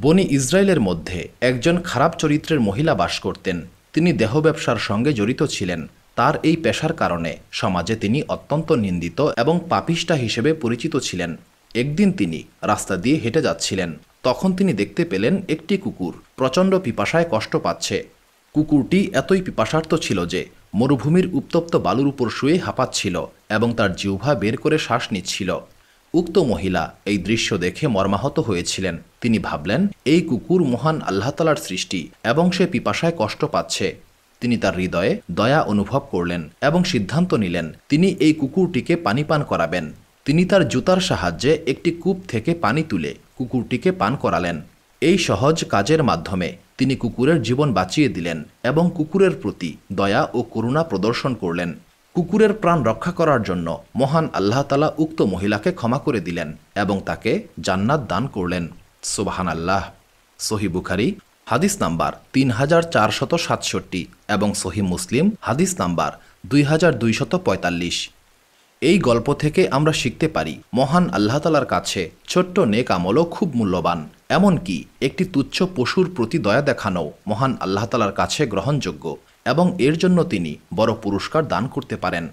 বনি ইসরায়েলের মধ্যে একজন খারাপ চরিত্রের মহিলা বাস করতেন। তিনি দেহ ব্যবসার সঙ্গে জড়িত ছিলেন। তার এই পেশার কারণে সমাজে তিনি অত্যন্ত নিন্দিত এবং পাপিষ্ঠা হিসেবে পরিচিত ছিলেন। একদিন তিনি রাস্তা দিয়ে হেঁটে যাচ্ছিলেন। তখন তিনি দেখতে পেলেন একটি কুকুর প্রচণ্ড পিপাসায় কষ্ট পাচ্ছে। কুকুরটি এতই পিপাসার্ত ছিল যে মরুভূমির উত্তপ্ত বালুর উপর শুয়ে হাঁপাচ্ছিল এবং তার জিহ্বা বের করে শ্বাস নিচ্ছিল। উক্ত মহিলা এই দৃশ্য দেখে মর্মাহত হয়েছিলেন। তিনি ভাবলেন, এই কুকুর মহান আল্লাহ তাআলার সৃষ্টি এবং সে পিপাসায় কষ্ট পাচ্ছে। তিনি তার হৃদয়ে দয়া অনুভব করলেন এবং সিদ্ধান্ত নিলেন তিনি এই কুকুরটিকে পানি পান করাবেন। তিনি তার জুতার সাহায্যে একটি কূপ থেকে পানি তুলে কুকুরটিকে পান করালেন। এই সহজ কাজের মাধ্যমে তিনি কুকুরের জীবন বাঁচিয়ে দিলেন এবং কুকুরের প্রতি দয়া ও করুণা প্রদর্শন করলেন। কুকুরের প্রাণ রক্ষা করার জন্য মহান আল্লাহ তাআলা উক্ত মহিলাকে ক্ষমা করে দিলেন এবং তাকে জান্নাত দান করলেন। সুবহানাল্লাহ। সহিহ বুখারী হাদিস নাম্বার 3467 এবং সহিহ মুসলিম হাদিস নাম্বার 2245। এই গল্প থেকে আমরা শিখতে পারি মহান আল্লাহ তাআলার কাছে ছোট্ট নেক আমলও খুব মূল্যবান। এমনকি একটি তুচ্ছ পশুর প্রতি দয়া দেখানো মহান আল্লাহ তাআলার কাছে গ্রহণযোগ্য এবং এর জন্য তিনি বড় পুরস্কার দান করতে পারেন।